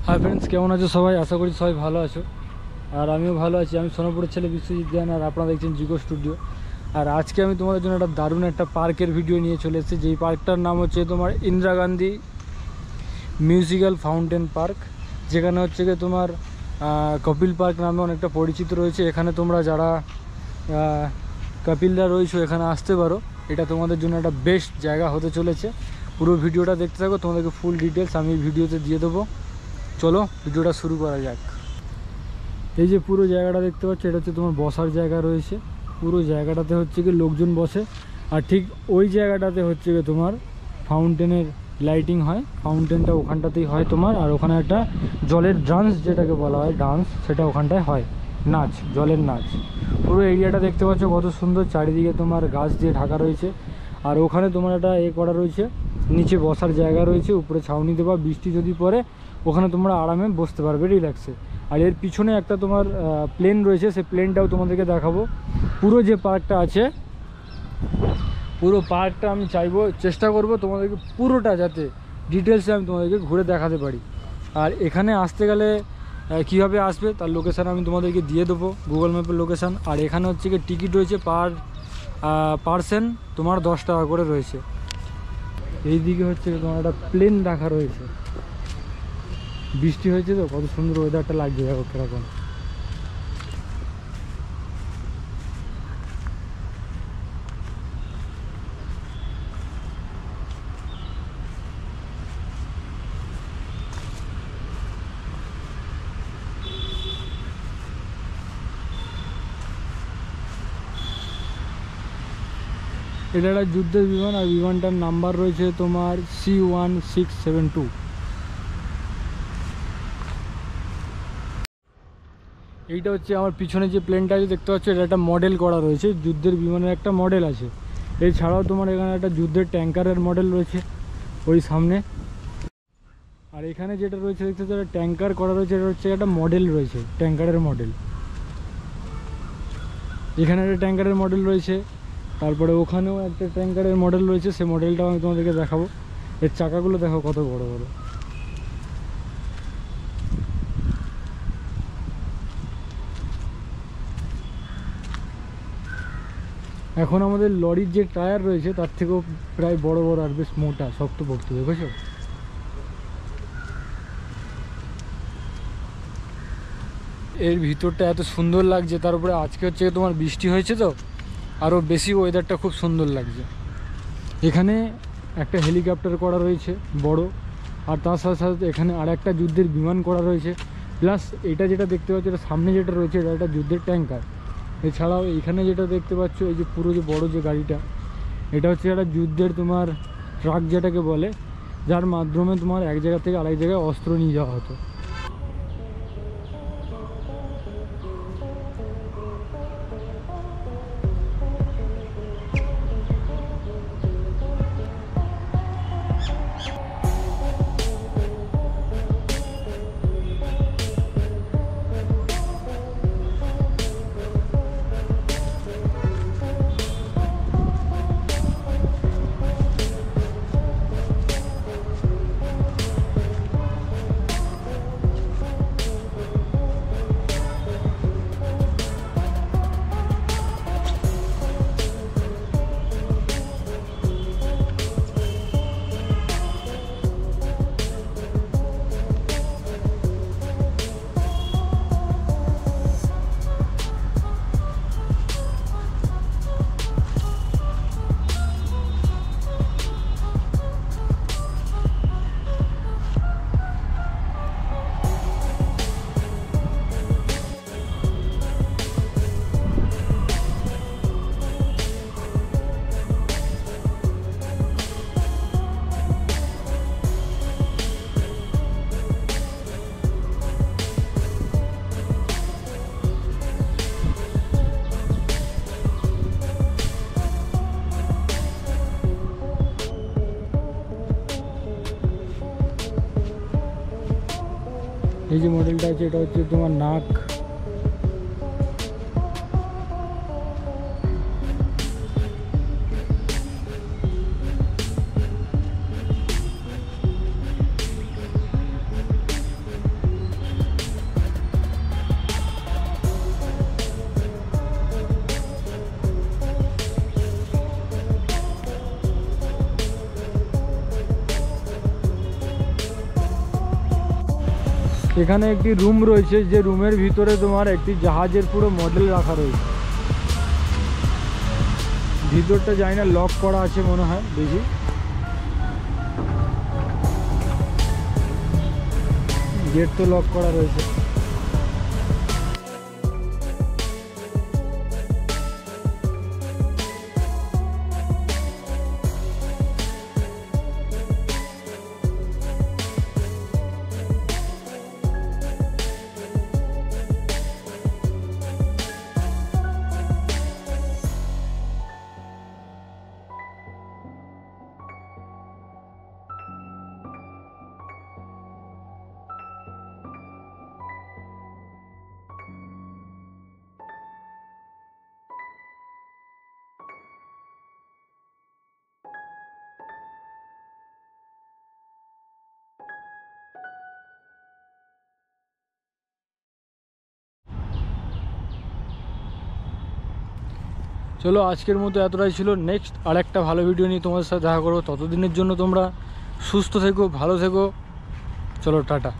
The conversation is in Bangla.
हाय फ्रेंड्स केमन आछो सबाई आशा करी सबाई भालो आछो और आमिও ভালো আছি। আমি সোনাপুরের ছেলে বিশ্বজিৎ জ্ঞান আর আপনারা দেখছেন জিগো স্টুডিও। আর আজকে আমি তোমাদের জন্য একটা দারুণ একটা পার্কের ভিডিও নিয়ে চলে এসেছি, যেই পার্কটার নাম হচ্ছে তোমার Indira Gandhi musical fountain park, যেখানে হচ্ছে গিয়ে তোমার কপিল পার্ক নামে অনেকটা পরিচিত রয়েছে। এখানে তোমরা যারা কপিলরা রয়েছে এখানে আসতে পারো, এটা তোমাদের জন্য একটা বেস্ট জায়গা হতে চলেছে। পুরো ভিডিওটা দেখতে থাকো, তোমাদেরকে ফুল ডিটেলস আমি ভিডিওতে দিয়ে দেবো। চলো ভিডিওটা শুরু করা যাক। এই যে পুরো জায়গাটা দেখতে পাচ্ছ, এটা হচ্ছে তোমার বসার জায়গা রয়েছে। পুরো জায়গাটাতে হচ্ছে কি লোকজন বসে, আর ঠিক ওই জায়গাটাতে হচ্ছে কি তোমার ফাউন্টেনের লাইটিং হয়। ফাউন্টেনটা ওখানটাতেই হয় তোমার, আর ওখানে একটা জলের ডান্স যেটাকে বলা হয় ডান্স, সেটা ওখানটায় হয়, নাচ, জলের নাচ। পুরো এরিয়াটা দেখতে পাচ্ছ কত সুন্দর, চারিদিকে তোমার গাছ দিয়ে ঢাকা রয়েছে। আর ওখানে তোমার একটা করা রয়েছে, নিচে বসার জায়গা রয়েছে, উপরে ছাউনি দেওয়া, বৃষ্টি যদি পড়ে ওখানে তোমরা আরামে বসতে পারবে রিল্যাক্সে। আর এর পিছনে একটা তোমার প্লেন রয়েছে, সেই প্লেনটাও তোমাদেরকে দেখাবো। পুরো যে পার্কটা আছে, পুরো পার্কটা আমি চাইবো, চেষ্টা করব তোমাদেরকে পুরোটা যাতে ডিটেলসে আমি তোমাদেরকে ঘুরে দেখাতে পারি। আর এখানে আসতে গেলে কীভাবে আসবে তার লোকেশান আমি তোমাদেরকে দিয়ে দেবো, গুগল ম্যাপের লোকেশান। আর এখানে হচ্ছে কি টিকিট রয়েছে পার পার্সন তোমার 10 টাকা করে রয়েছে। এইদিকে হচ্ছে তোমার একটা প্লেন রাখা রয়েছে, বৃষ্টি হয়েছে তো কত সুন্দর ওয়েদারটা লাগছে, দেখো কিরকম। এটা একটা যুদ্ধের বিমান, আর বিমানটার নাম্বার রয়েছে তোমার C1672। এইটা হচ্ছে আমার পিছনে যে প্লেনটা আছে দেখতে পাচ্ছ, এটা একটা মডেল করা রয়েছে, যুদ্ধের বিমানের একটা মডেল আছে। এছাড়াও তোমার এখানে একটা যুদ্ধের ট্যাঙ্কারের মডেল রয়েছে ওই সামনে। আর এখানে যেটা রয়েছে দেখতে পাচ্ছ একটা ট্যাঙ্কার করা রয়েছে, এটা হচ্ছে একটা মডেল রয়েছে, ট্যাঙ্কারের মডেল। এখানে একটা ট্যাঙ্কারের মডেল রয়েছে, তারপরে ওখানেও একটা ট্যাঙ্কারের মডেল রয়েছে, সেই মডেলটাও আমি তোমাদেরকে দেখাবো। এর চাকাগুলো দেখো কত বড় বড়। এখন আমাদের লরির যে টায়ার রয়েছে তার থেকেও প্রায় বড় বড় আর বেশ মোটা শক্ত পড়তে, দেখেছো? এর ভিতরটা এত সুন্দর লাগছে, তার উপরে আজকে হচ্ছে তোমার বৃষ্টি হয়েছে তো আরও বেশি ওয়েদারটা খুব সুন্দর লাগছে। এখানে একটা হেলিকপ্টার করা রয়েছে বড়, আর তার সাথে সাথে এখানে আর একটা যুদ্ধের বিমান করা রয়েছে। প্লাস এটা যেটা দেখতে পাচ্ছ, এটা সামনে যেটা রয়েছে এটা একটা যুদ্ধের ট্যাঙ্কার। এছাড়াও এখানে যেটা দেখতে পাচ্ছ, এই যে পুরো যে বড় যে গাড়িটা, এটা হচ্ছে একটা যুদ্ধের তোমার ট্রাক যেটাকে বলে, যার মাধ্যমে তোমার এক জায়গা থেকে আরেক জায়গায় অস্ত্র নিয়ে যাওয়া হতো। এই যে মডেলটা আছে এটা হচ্ছে তোমার নাক, এখানে একটি রুম রয়েছে, যে রুমের ভিতরে তোমার একটি জাহাজের পুরো মডেল রাখা রয়েছে। ভিতরটা জানি না, লক করা আছে মনে হয়, দেখি। গেট তো লক করা রয়েছে। চলো আজকের মতো এতটাই ছিল। নেক্সট আর একটা ভালো ভিডিও নিয়ে তোমাদের সাথে দেখা করবো। ততদিনের জন্য তোমরা সুস্থ থেকো, ভালো থেকো। চলো টাটা।